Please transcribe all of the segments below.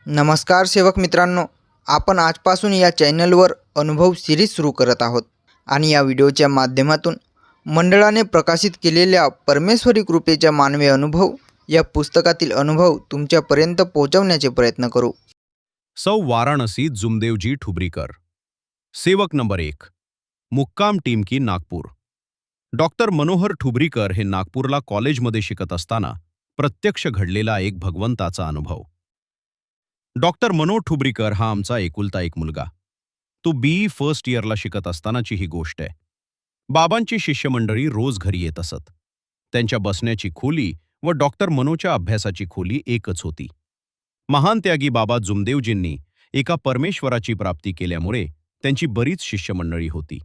नमस्कार सेवक मित्रांनो, आपण आजपासून या चॅनलवर अनुभव सिरीज सुरू करत आहोत आणि या व्हिडिओच्या माध्यमातून मंडळाने प्रकाशित केलेल्या परमेश्वरी कृपेच्या मानवी अनुभव या पुस्तकातील अनुभव तुमच्यापर्यंत पोहोचवण्याचे प्रयत्न करू। सौ वाराणसी जुमदेवजी ठुबरीकर। सेवक नंबर 1, मुक्काम टीम की नागपूर। डॉक्टर मनोहर ठुबरीकर हे नागपूरला कॉलेजमध्ये शिकत असताना प्रत्यक्ष घडलेला एक भगवंताचा अनुभव। डॉक्टर मनोहर ठुबरीकर हा आमचा एकुलता एक मुलगा। तो बीई फर्स्ट इयरला शिकत असतानाची ही गोष्ट आहे। बाबांची शिष्यमंडळी रोज घरी येत असत। त्यांच्या बसण्याची खोली व डॉक्टर मनोच्या अभ्यासाची खोली एकच होती। महान त्यागी बाबा जुमदेवजींनी एका परमेश्वराची प्राप्ती केल्यामुळे त्यांची बरीच शिष्यमंडळी होती।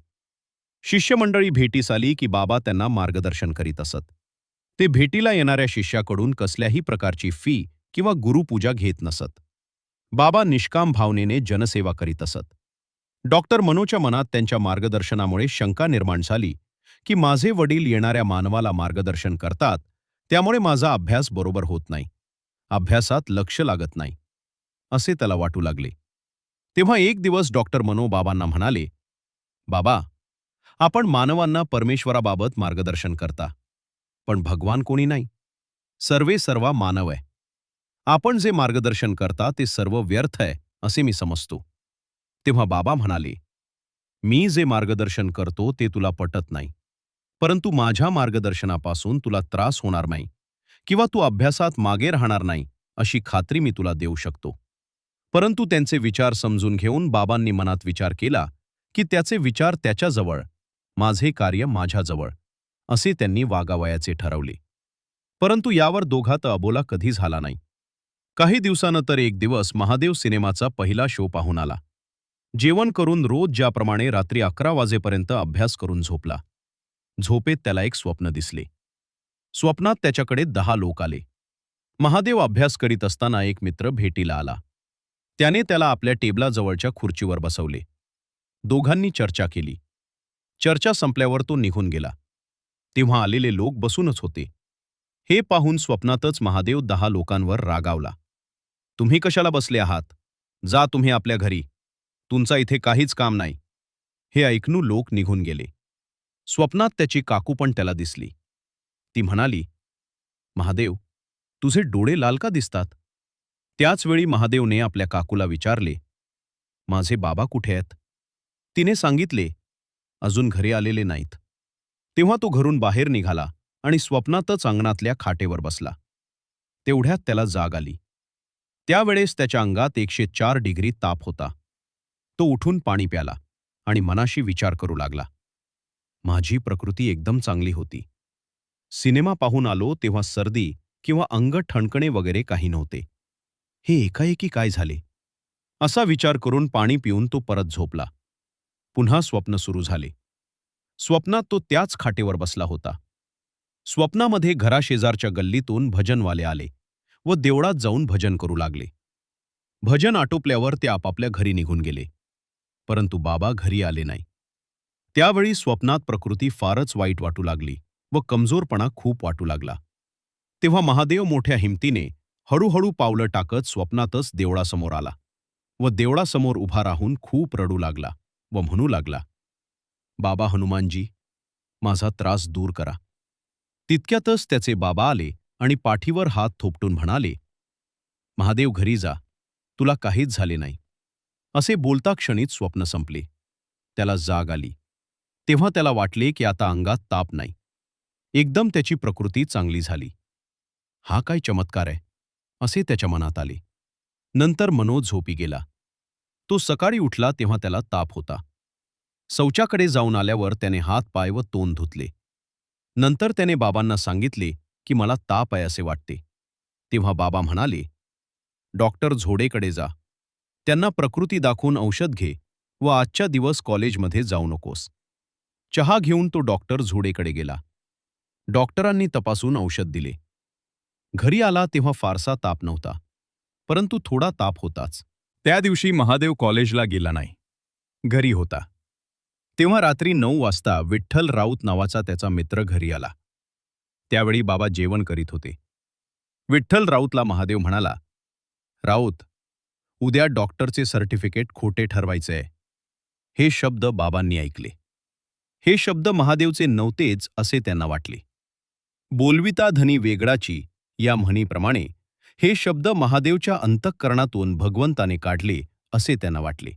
शिष्यमंडळी भेटीस आली की बाबा त्यांना मार्गदर्शन करीत असत। ते भेटीला येणाऱ्या शिष्याकडून कसल्याही प्रकारची फी किंवा गुरुपूजा घेत नसत। बाबा निष्काम भावनेने जनसेवा करीत असत। डॉक्टर मनोच्या मनात त्यांच्या मार्गदर्शनामुळे शंका निर्माण झाली की माझे वडील येणाऱ्या मानवाला मार्गदर्शन करतात, त्यामुळे माझा अभ्यास बरोबर होत नाही, अभ्यासात लक्ष लागत नाही, असे त्याला वाटू लागले। तेव्हा एक दिवस डॉक्टर मनो बाबांना म्हणाले, बाबा, आपण मानवांना परमेश्वराबाबत मार्गदर्शन करता, पण भगवान कोणी नाही, सर्वे सर्वा मानव आहे। आपण जे मार्गदर्शन करता ते सर्व व्यर्थ आहे असे मी समजतो। तेव्हा बाबा म्हणाले, मी जे मार्गदर्शन करतो ते तुला पटत नाही, परंतु माझ्या मार्गदर्शनापासून तुला त्रास होणार नाही किंवा तू अभ्यासात मागे राहणार नाही अशी खात्री मी तुला देऊ शकतो। परंतु त्यांचे विचार समजून घेऊन बाबांनी मनात विचार केला की त्याचे विचार त्याच्याजवळ, माझे कार्य माझ्याजवळ, असे त्यांनी वागावयाचे ठरवले। परंतु यावर दोघात अबोला कधी झाला नाही। काही दिवसानंतर एक दिवस महादेव सिनेमाचा पहिला शो पाहून आला। जेवण करून रोज ज्याप्रमाणे रात्री 11 वाजेपर्यंत अभ्यास करून झोपला। झोपेत त्याला एक स्वप्न दिसले। स्वप्नात त्याच्याकडे 10 लोक आले। महादेव अभ्यास करीत असताना एक मित्र भेटीला आला। त्याने त्याला आपल्या टेबलाजवळच्या खुर्चीवर बसवले। दोघांनी चर्चा केली। चर्चा संपल्यावर तो निघून गेला। तेव्हा आलेले लोक बसूनच होते। हे पाहून स्वप्नातच महादेव 10 लोकांवर रागावला। तुम्ही कशाला बसले आहात? जा तुम्ही आपल्या घरी, तुमचा इथे काहीच काम नाही। हे ऐकून लोक निघून गेले। स्वप्नात त्याची काकू पण त्याला दिसली। ती म्हणाली, महादेव, तुझे डोळे लाल का दिसतात? त्याच वेळी महादेवने आपल्या काकूला विचारले, माझे बाबा कुठे आहेत? तिने सांगितले, अजून घरी आलेले नाहीत। तेव्हा तो घरून बाहेर निघाला आणि स्वप्नातच अंगणातल्या खाटेवर बसला। तेवढ्यात त्याला जाग आली। त्यावेळेस त्याच्या अंगात 104 डिग्री ताप होता। तो उठून पाणी प्याला आणि मनाशी विचार करू लागला, माझी प्रकृती एकदम चांगली होती। सिनेमा पाहून आलो तेव्हा सर्दी किंवा अंग ठणकणे वगैरे काही नव्हते। हे एकाएकी काय झाले? असा विचार करून पाणी पिऊन तो परत झोपला। पुन्हा स्वप्न सुरू झाले। स्वप्नात तो त्याच खाटेवर बसला होता। स्वप्नामध्ये घराशेजारच्या गल्लीतून भजनवाले आले व देवळात जाऊन भजन करू लागले। भजन आटोपल्यावर ते आपापल्या घरी निघून गेले, परंतु बाबा घरी आले नाही। त्यावेळी स्वप्नात प्रकृती फारच वाईट वाटू लागली व कमजोरपणा खूप वाटू लागला। तेव्हा महादेव मोठ्या हिमतीने हळूहळू पावलं टाकत स्वप्नातच देवळासमोर आला व देवळासमोर उभा राहून खूप रडू लागला व म्हणू लागला, बाबा हनुमानजी, माझा त्रास दूर करा। तितक्यातच त्याचे बाबा आले आणि पाठीवर हात थोपटून म्हणाले, महादेव घरी जा, तुला काहीच झाले नाही। असे बोलता क्षणीच स्वप्न संपले। त्याला जाग आली। तेव्हा त्याला वाटले की आता अंगात ताप नाही। एकदम त्याची प्रकृती चांगली झाली। हा काय चमत्कार आहे, असे त्याच्या मनात आले। नंतर मनोज झोपी गेला। तो सकाळी उठला तेव्हा त्याला ताप होता। शौचाकडे जाऊन आल्यावर त्याने हात पाय व तोंड धुतले। नंतर त्याने बाबांना सांगितले की मला ताप आहे असे वाटते। तेव्हा बाबा म्हणाले, डॉक्टर झोडेकडे जा, त्यांना प्रकृती दाखवून औषध घे व आजच्या दिवस कॉलेजमध्ये जाऊ नकोस। चहा घेऊन तो डॉक्टर झोडेकडे गेला। डॉक्टरांनी तपासून औषध दिले। घरी आला तेव्हा फारसा ताप नव्हता, परंतु थोडा ताप होताच। त्या दिवशी महादेव कॉलेजला गेला नाही, घरी होता। तेव्हा रात्री 9 वाजता विठ्ठल राऊत नावाचा त्याचा मित्र घरी आला। त्यावेळी बाबा जेवण करीत होते। विठ्ठल राऊतला महादेव म्हणाला, राऊत, उद्या डॉक्टरचे सर्टिफिकेट खोटे ठरवायचे आहे. हे शब्द बाबांनी ऐकले. हे शब्द महादेवचे नव्हतेच असे त्यांना वाटले. बोलविता धनी वेगळाची या म्हणीप्रमाणे हे शब्द महादेवच्या अंतःकरणातून भगवंताने काढले असे त्यांना वाटले.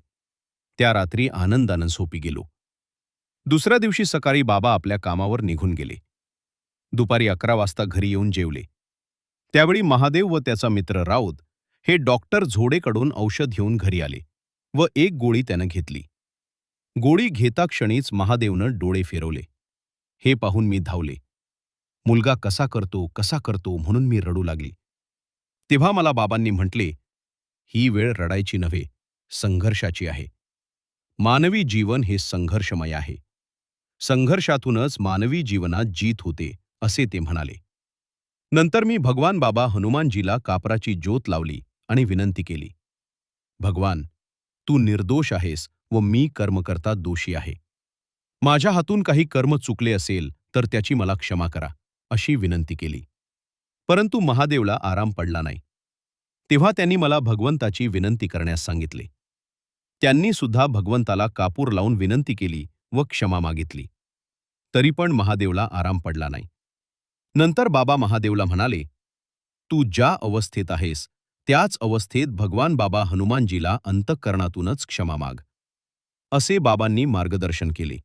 त्या रात्री आनंदानं झोपी गेलो. दुसऱ्या दिवशी सकाळी बाबा आपल्या कामावर निघून गेले. दुपारी 11 वाजता घरी येऊन जेवले. त्यावेळी महादेव व त्याचा मित्र राऊत हे डॉक्टर झोडेकडून औषध घेऊन घरी आले व एक गोळी त्यानं घेतली. गोळी घेता क्षणीच महादेवनं डोळे फिरवले. हे पाहून मी धावले. मुलगा कसा करतो म्हणून मी रडू लागली. तेव्हा मला बाबांनी म्हटले, ही वेळ रडायची नव्हे, संघर्षाची आहे. मानवी जीवन हे संघर्षमय आहे. संघर्षातूनच मानवी जीवनात जीत होते असे ते म्हणाले. नंतर मी भगवान बाबा हनुमानजीला कापराची ज्योत लावली आणि विनंती केली, भगवान, तू निर्दोष आहेस व मी कर्मकर्ता दोषी आहे. माझ्या हातून काही कर्म चुकले असेल तर त्याची मला क्षमा करा, अशी विनंती केली. परंतु महादेवला आराम पडला नाही. तेव्हा त्यांनी मला भगवंताची विनंती करण्यास सांगितले. त्यांनी सुद्धा भगवंताला कापूर लावून विनंती केली व क्षमा मागितली. तरी पण महादेवला आराम पडला नाही. नंतर बाबा महादेवला म्हणाले, तू ज्या अवस्थेत आहेस त्याच अवस्थेत भगवान बाबा हनुमानजीला अंतःकरणातूनच क्षमा माग. असे बाबांनी मार्गदर्शन केले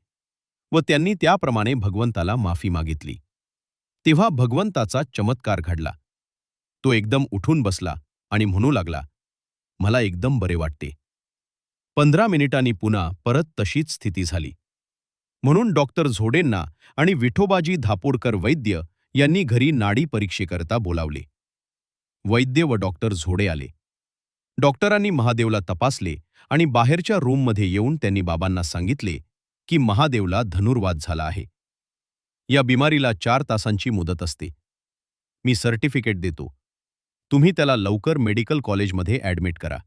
व त्यांनी त्याप्रमाणे भगवंताला माफी मागितली. तेव्हा भगवंताचा चमत्कार घडला. तो एकदम उठून बसला आणि म्हणू लागला, मला एकदम बरे वाटते. 15 मिनिटांनी पुन्हा परत तशीच स्थिती झाली. म्हणून डॉक्टर झोडेंना आणि विठोबाजी धापोडकर वैद्य यांनी घरी नाडी परीक्षेकरता बोलावले. वैद्य व डॉक्टर झोडे आले. डॉक्टरांनी महादेवला तपासले आणि बाहेरच्या रूममध्ये येऊन त्यांनी बाबांना सांगितले की महादेवला धनुर्वात झाला आहे. या बिमारीला 4 तासांची मुदत असते. मी सर्टिफिकेट देतो. तुम्ही त्याला लवकर मेडिकल कॉलेजमध्ये ॲडमिट करा.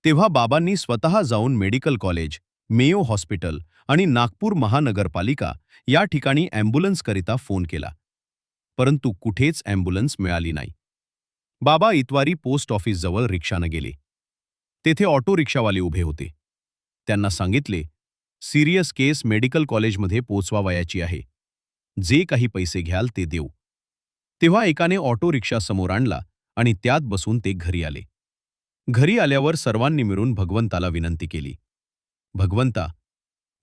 तेव्हा बाबांनी स्वतः जाऊन मेडिकल कॉलेज, मेयो हॉस्पिटल आणि नागपूर महानगरपालिका या ठिकाणी ॲम्ब्युलन्सकरिता फोन केला. परंतु कुठेच ॲम्ब्युलन्स मिळाली नाही. बाबा इतवारी पोस्ट ऑफिसजवळ रिक्षानं गेले. तेथे ऑटो रिक्षावाले उभे होते. त्यांना सांगितले, सिरियस केस मेडिकल कॉलेजमध्ये पोचवावयाची आहे. जे काही पैसे घ्याल ते देऊ. तेव्हा एकाने ऑटो रिक्षा समोर आणला आणि त्यात बसून ते घरी आले. घरी आल्यावर सर्वांनी मिळून भगवंताला विनंती केली, भगवंता,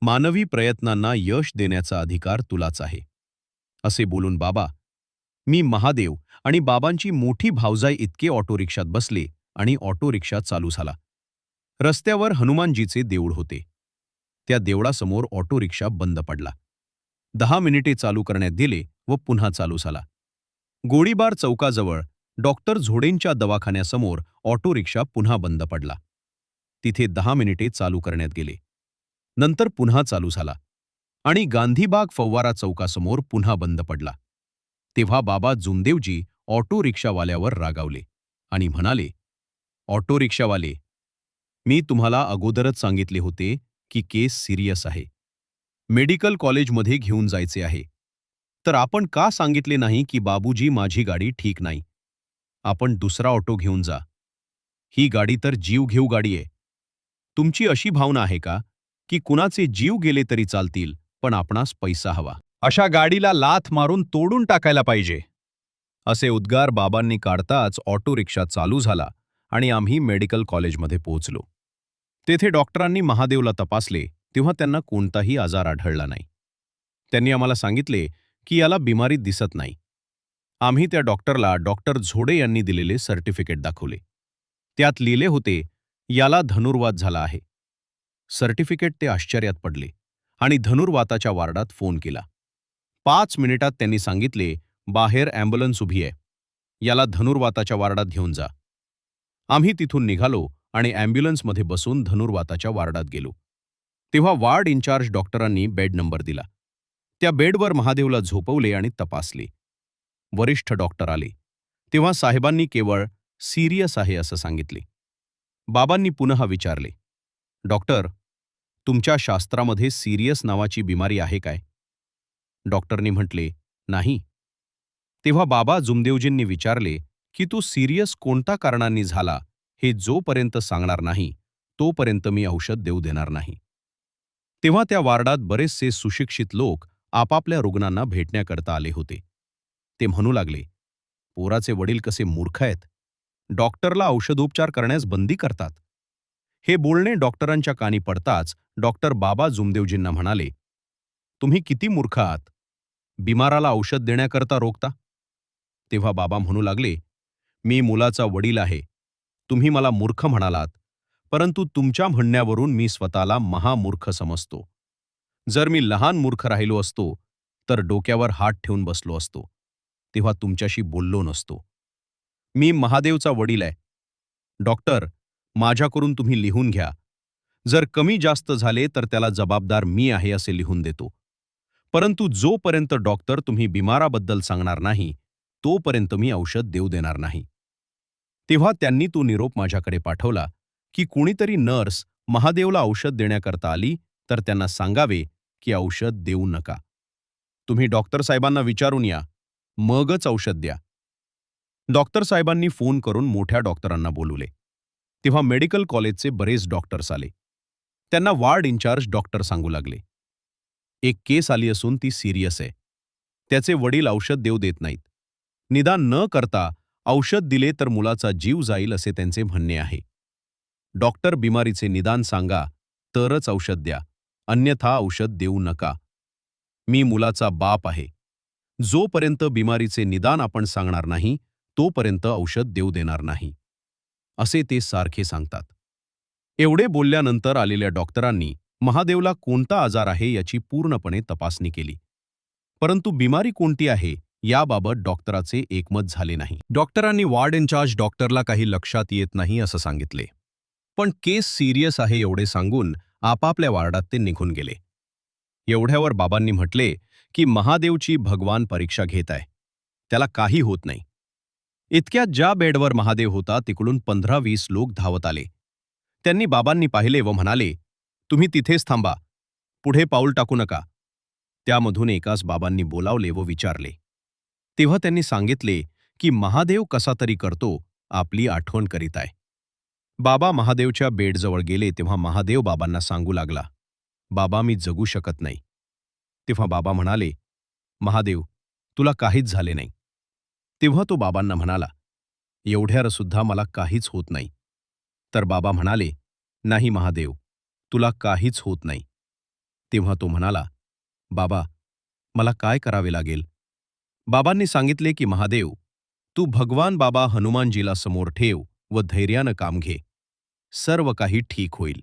मानवी प्रयत्नांना यश देण्याचा अधिकार तुलाच आहे. असे बोलून बाबा, मी महादेव आणि बाबांची मोठी भावजाई इतके ऑटो रिक्षात बसले आणि ऑटो रिक्षा चालू झाला. रस्त्यावर हनुमानजीचे देऊळ होते. त्या देवळासमोर ऑटो रिक्षा बंद पडला. 10 मिनिटे चालू करण्यात दिले व पुन्हा चालू झाला. गोळीबार चौकाजवळ डॉक्टर झोडेंच्या दवाखान्यासमोर ऑटो रिक्षा पुन्हा बंद पडला. तिथे 10 मिनिटे चालू करण्यात गेले. नंतर पुन्हा चालू झाला आणि गांधीबाग फव्वारा चौकासमोर पुन्हा बंद पडला. तेव्हा बाबा जुमदेवजी ऑटो रिक्षावाल्यावर रागावले आणि म्हणाले, ऑटो रिक्षावाले, मी तुम्हाला अगोदरच सांगितले होते की केस सिरियस आहे. मेडिकल कॉलेजमध्ये घेऊन जायचे आहे. तर आपण का सांगितले नाही की बाबूजी माझी गाडी ठीक नाही. आपण दुसरा ऑटो घेऊन जा. ही गाडी तर जीव घेऊ गाडी आहे. तुमची अशी भावना आहे का की कुणाचे जीव गेले तरी चालतील पण आपणास पैसा हवा. अशा गाडीला लाथ मारून तोडून टाकायला पाहिजे. असे उद्गार बाबांनी काढताच ऑटो रिक्षा चालू झाला आणि आम्ही मेडिकल कॉलेजमध्ये पोहोचलो. तेथे डॉक्टरांनी महादेवला तपासले तेव्हा त्यांना कोणताही आजार आढळला नाही. त्यांनी आम्हाला सांगितले की याला बिमारी दिसत नाही. आम्ही त्या डॉक्टरला डॉक्टर झोडे यांनी दिलेले सर्टिफिकेट दाखवले. त्यात लिहिले होते, याला धनुर्वात झाला आहे. सर्टिफिकेट ते आश्चर्यात पडले आणि धनुर्वाताच्या वार्डात फोन केला. 5 मिनिटात त्यांनी सांगितले, बाहेर ॲम्ब्युलन्स उभी आहे. याला धनुर्वाताच्या वार्डात घेऊन जा. आम्ही तिथून निघालो आणि ॲम्ब्युलन्समध्ये बसून धनुर्वाताच्या वार्डात गेलो. तेव्हा वार्ड इन्चार्ज डॉक्टरांनी बेड नंबर दिला. त्या बेडवर महादेवला झोपवले आणि तपासले. वरिष्ठ डॉक्टर आले. तेव्हा साहेबांनी केवळ सिरियस आहे असं सांगितले. बाबांनी पुन्हा विचारले, डॉक्टर, तुमच्या शास्त्रामध्ये सिरियस नावाची बिमारी आहे काय? डॉक्टरनी म्हटले, नाही. तेव्हा बाबा जुमदेवजींनी विचारले की तो सिरियस कोणत्या कारणांनी झाला हे जोपर्यंत सांगणार नाही तोपर्यंत मी औषध देऊ देणार नाही. तेव्हा त्या वार्डात बरेचसे सुशिक्षित लोक आपापल्या रुग्णांना भेटण्याकरता आले होते. ते म्हणू लागले, पोराचे वडील कसे मूर्ख आहेत. डॉक्टरला औषधोपचार करण्यास बंदी करतात. हे बोलणे डॉक्टरांच्या कानी पडताच डॉक्टर बाबा जुमदेवजींना म्हणाले, तुम्ही किती मूर्ख आहात. बिमाराला औषध देण्याकरता रोखता. तेव्हा बाबा म्हणू लागले, मी मुलाचा वडील आहे. तुम्ही मला मूर्ख म्हणालात, परंतु तुमच्या म्हणण्यावरून मी स्वतःला महामूर्ख समजतो. जर मी लहान मूर्ख राहिलो असतो तर डोक्यावर हात ठेवून बसलो असतो. तेव्हा तुमच्याशी बोललो नसतो. मी महादेवचा वडील आहे. डॉक्टर, माझ्याकडून तुम्ही लिहून घ्या. जर कमी जास्त झाले तर त्याला जबाबदार मी आहे असे लिहून देतो. परंतु जोपर्यंत डॉक्टर तुम्ही बिमाराबद्दल सांगणार नाही तोपर्यंत मी औषध देऊ देणार नाही. तेव्हा त्यांनी तो निरोप माझ्याकडे पाठवला की कुणीतरी नर्स महादेवला औषध देण्याकरता आली तर त्यांना सांगावे की औषध देऊ नका. तुम्ही डॉक्टर साहेबांना विचारून या, मगच औषध द्या. डॉक्टर साहेबांनी फोन करून मोठ्या डॉक्टरांना बोलवले. तेव्हा मेडिकल कॉलेजचे बरेच डॉक्टर्स आले. त्यांना वार्ड इन्चार्ज डॉक्टर सांगू लागले, एक केस आली असून ती सिरियस आहे. त्याचे वडील औषध देऊ देत नाहीत. निदान न करता औषध दिले तर मुलाचा जीव जाईल असे त्यांचे म्हणणे आहे. डॉक्टर बिमारीचे निदान सांगा तरच औषध द्या, अन्यथा औषध देऊ नका. मी मुलाचा बाप आहे. जोपर्यंत बिमारीचे निदान आपण सांगणार नाही तोपर्यंत औषध देऊ देणार नाही, असे ते सारखे सांगतात. एवढे बोलल्यानंतर आलेल्या डॉक्टरांनी महादेवला कोणता आजार आहे याची पूर्णपणे तपासणी केली. परंतु बिमारी कोणती आहे याबाबत डॉक्टराचे एकमत झाले नाही. डॉक्टरांनी वार्ड इन्चार्ज डॉक्टरला काही लक्षात येत नाही असं सांगितले. पण केस सिरियस आहे एवढे सांगून आपापल्या वार्डात ते निघून गेले. एवढ्यावर बाबांनी म्हटले की महादेवची भगवान परीक्षा घेत आहे. त्याला काही होत नाही. इतक्यात ज्या बेडवर महादेव होता तिकडून 15-20 लोक धावत आले. त्यांनी बाबांनी पाहिले व म्हणाले, तुम्ही तिथेच थांबा, पुढे पाऊल टाकू नका. त्यामधून एकास बाबांनी बोलावले व विचारले. तेव्हा त्यांनी सांगितले की महादेव कसा तरी करतो, आपली आठवण करीत आहे. बाबा महादेवच्या बेडजवळ गेले तेव्हा महादेव बाबांना सांगू लागला, बाबा मी जगू शकत नाही. तेव्हा बाबा म्हणाले, महादेव तुला काहीच झाले नाही. तेव्हा तो बाबांना म्हणाला, एवढ्यारसुद्धा मला काहीच होत नाही. तर बाबा म्हणाले, नाही महादेव, तुला काहीच होत नाही. तेव्हा तो म्हणाला, बाबा मला काय करावे लागेल. बाबांनी सांगितले की महादेव तू भगवान बाबा हनुमानजीला समोर ठेव व धैर्यानं काम घे. सर्व काही ठीक होईल.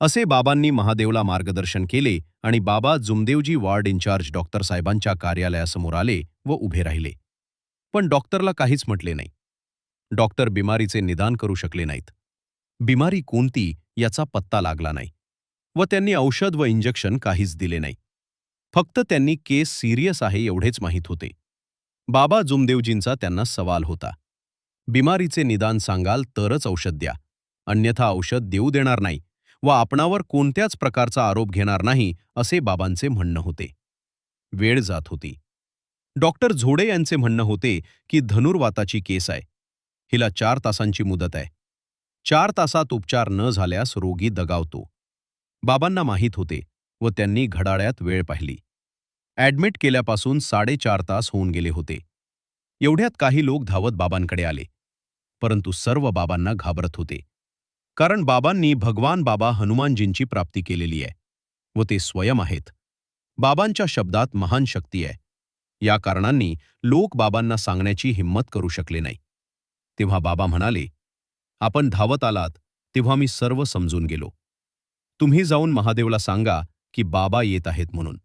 असे बाबांनी महादेवला मार्गदर्शन केले आणि बाबा जुमदेवजी वार्ड इन्चार्ज डॉक्टर साहेबांच्या कार्यालयासमोर आले व उभे राहिले. पण डॉक्टरला काहीच म्हटले नाही. डॉक्टर बिमारीचे निदान करू शकले नाहीत. बिमारी कोणती याचा पत्ता लागला नाही व त्यांनी औषध व इंजेक्शन काहीच दिले नाही. फक्त त्यांनी केस सिरियस आहे एवढेच माहीत होते. बाबा जुमदेवजींचा त्यांना सवाल होता, बिमारीचे निदान सांगाल तरच औषध द्या, अन्यथा औषध देऊ देणार नाही व आपणावर कोणत्याच प्रकारचा आरोप घेणार नाही असे बाबांचे म्हणणं होते. वेळ जात होती. डॉक्टर झोडे यांचे म्हणणं होते की धनुर्वाताची केस आहे. हिला 4 तासांची मुदत आहे. 4 तासात उपचार न झाल्यास रोगी दगावतो. बाबांना माहीत होते व त्यांनी घड्याळात वेळ पाहिली. ॲडमिट केल्यापासून 4.5 तास होऊन गेले होते. एवढ्यात काही लोक धावत बाबांकडे आले. परंतु सर्व बाबांना घाबरत होते. कारण बाबांनी भगवान बाबा हनुमानजींची प्राप्ती केलेली आहे व ते स्वयं आहेत. बाबांच्या शब्दात महान शक्ती आहे. या कारणांनी लोक बाबांना सांगण्याची हिंमत करू शकले नाही. तेव्हा बाबा म्हणाले, आपण धावत आलात तेव्हा मी सर्व समजून गेलो. तुम्ही जाऊन महादेवला सांगा की बाबा येत आहेत म्हणून.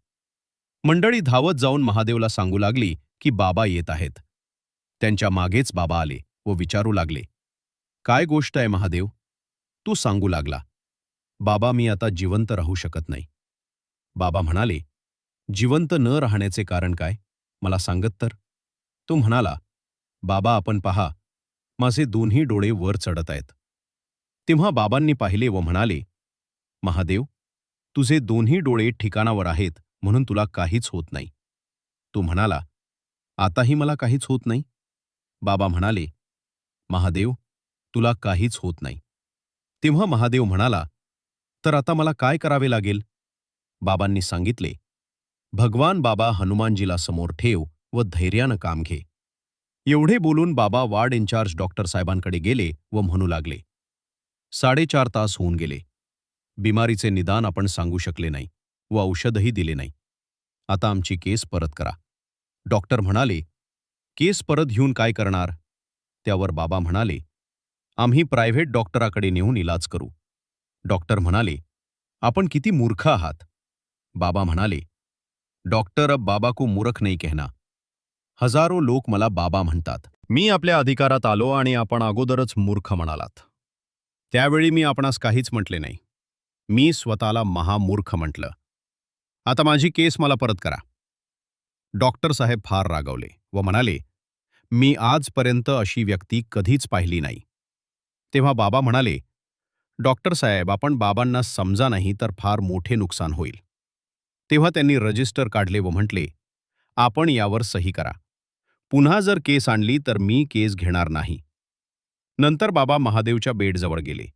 मंडळी धावत जाऊन महादेवला सांगू लागली की बाबा येत आहेत. त्यांच्या मागेच बाबा आले व विचारू लागले, काय गोष्ट आहे महादेव. तू सांगू लागला, बाबा मी आता जिवंत राहू शकत नाही. बाबा म्हणाले, जिवंत न राहण्याचे कारण काय, मला सांगत तर. तो म्हणाला, बाबा आपण पहा, माझे दोन्ही डोळे वर चढत आहेत. तेव्हा बाबांनी पाहिले व म्हणाले, महादेव तुझे दोन्ही डोळे ठिकाणावर आहेत म्हणून तुला काहीच होत नाही. तो म्हणाला, आताही मला काहीच होत नाही. बाबा म्हणाले, महादेव तुला काहीच होत नाही. तेव्हा महादेव म्हणाला, तर आता मला काय करावे लागेल? बाबांनी सांगितले, भगवान बाबा हनुमानजीला समोर ठेव व धैर्यानं काम घे. एवढे बोलून बाबा वार्ड इन्चार्ज डॉक्टर साहेबांकडे गेले व म्हणू लागले, 4.5 तास होऊन गेले. बिमारीचे निदान आपण सांगू शकले नाही व औषधही दिले नाही. आता आमची केस परत करा. डॉक्टर म्हणाले, केस परत घेऊन काय करणार? त्यावर बाबा म्हणाले, आम्ही प्रायव्हेट डॉक्टराकडे नेऊन इलाज करू. डॉक्टर म्हणाले, आपण किती मूर्ख आहात. बाबा म्हणाले, डॉक्टर अब बाबा को मूर्ख नाही कहना. हजारो लोक मला बाबा म्हणतात. मी आपल्या अधिकारात आलो आणि आपण अगोदरच मूर्ख म्हणालात. त्यावेळी मी आपणास काहीच म्हटले नाही. मी स्वतःला महामूर्ख म्हटलं. आता माझी केस मला परत करा. डॉक्टर साहेब फार रागावले व म्हणाले, मी आजपर्यंत अशी व्यक्ती कधीच पाहिली नाही. तेव्हा बाबा म्हणाले, डॉक्टर साहेब आपण बाबांना समजा नाही तर फार मोठे नुकसान होईल. तेव्हा त्यांनी रजिस्टर काढले व म्हटले, आपण यावर सही करा. पुन्हा जर केस आणली तर मी केस घेणार नाही. नंतर बाबा महादेवच्या बेडजवळ गेले.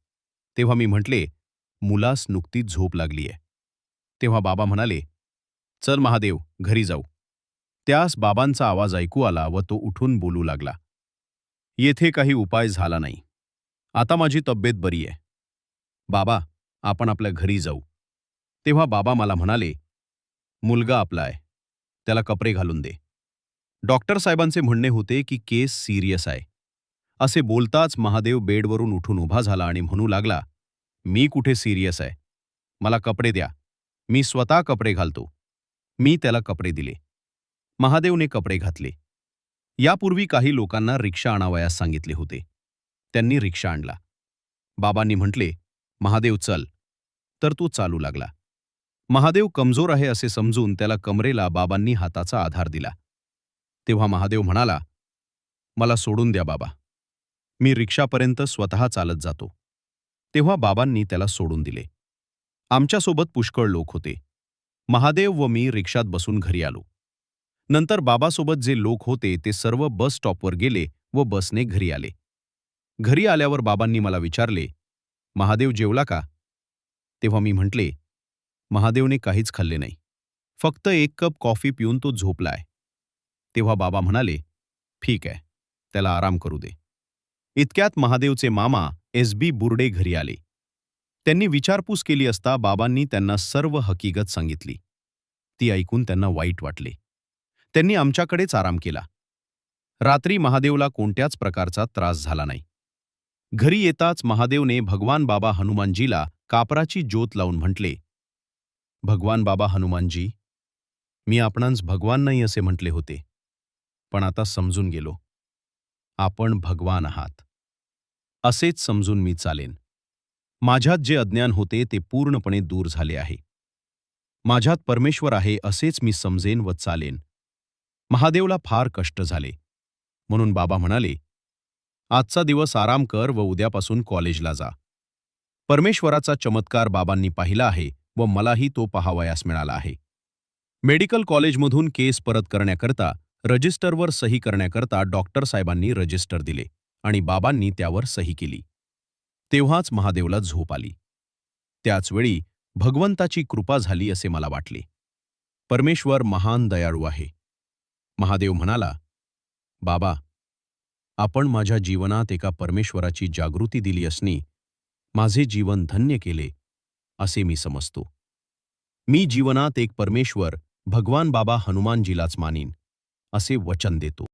तेव्हा मी म्हटले, मुलास नुकतीच झोप लागलीय. तेव्हा बाबा म्हणाले, चल महादेव घरी जाऊ. त्यास बाबांचा आवाज ऐकू आला व तो उठून बोलू लागला, येथे काही उपाय झाला नाही. आता माझी तब्येत बरी आहे. बाबा आपण आपल्या घरी जाऊ. तेव्हा बाबा मला म्हणाले, मुलगा आपला आहे, त्याला कपडे घालून दे. डॉक्टर साहेबांचे म्हणणे होते की केस सिरियस आहे. असे बोलताच महादेव बेडवरून उठून उभा झाला आणि म्हणू लागला, मी कुठे सिरियस आहे? मला कपडे द्या, मी स्वतः कपडे घालतो. मी त्याला कपडे दिले. महादेवने कपडे घातले. यापूर्वी काही लोकांना रिक्षा आणावयास सांगितले होते. त्यांनी रिक्षा आणला. बाबांनी म्हटले, महादेव चल. तर तो चालू लागला. महादेव कमजोर आहे असे समजून त्याला कमरेला बाबांनी हाताचा आधार दिला. तेव्हा महादेव म्हणाला, मला सोडून द्या बाबा, मी रिक्षापर्यंत स्वतः चालत जातो. तेव्हा बाबांनी त्याला सोडून दिले. आमच्यासोबत पुष्कळ लोक होते. महादेव व मी रिक्षात बसून घरी आलो. नंतर बाबासोबत जे लोक होते ते सर्व बस स्टॉपवर गेले व बसने घरी आले. घरी आल्यावर बाबांनी मला विचारले, महादेव जेवला का? तेव्हा मी म्हटले, महादेवने काहीच खाल्ले नाही, फक्त 1 कप कॉफी पिऊन तो झोपलाय. तेव्हा बाबा म्हणाले, ठीक आहे, त्याला आराम करू दे. इतक्यात महादेवचे मामा SB बुर्डे घरी आले. त्यांनी विचारपूस केली असता बाबांनी त्यांना सर्व हकीकत सांगितली. ती ऐकून त्यांना वाईट वाटले. त्यांनी आमच्याकडेच आराम केला. रात्री महादेवला कोणत्याच प्रकारचा त्रास झाला नाही. घरी येताच महादेवने भगवान बाबा हनुमानजीला कापराची ज्योत लावून म्हटले, भगवान बाबा हनुमानजी, मी आपणांस भगवान नाही असे म्हटले होते, पण आता समजून गेलो. आपण भगवान आहात. असेच समजून मी चालेन. माझ्यात जे अज्ञान होते ते पूर्णपणे दूर झाले आहे. माझ्यात परमेश्वर आहे असेच मी समजेन व चालेन. महादेवला फार कष्ट झाले. म्हणून बाबा म्हणाले, आजचा दिवस आराम कर व उद्यापासून कॉलेजला जा. परमेश्वराचा चमत्कार बाबांनी पाहिला आहे व मलाही तो पाहावयास मिळाला आहे. मेडिकल कॉलेजमधून केस परत करण्याकरता रजिस्टरवर सही करण्याकरता डॉक्टर साहेबांनी रजिस्टर दिले आणि बाबांनी त्यावर सही केली. तेव्हाच महादेवला झोप आली. त्याचवेळी भगवंताची कृपा झाली असे मला वाटले. परमेश्वर महान दयाळू आहे. महादेव म्हणाला, बाबा, आपण माझ्या जीवनात एका परमेश्वराची जागृती दिली असनी माझे जीवन धन्य केले असे मी समजतो. मी जीवनात एक परमेश्वर भगवान बाबा हनुमानजीलाच मानीन असे वचन देतो.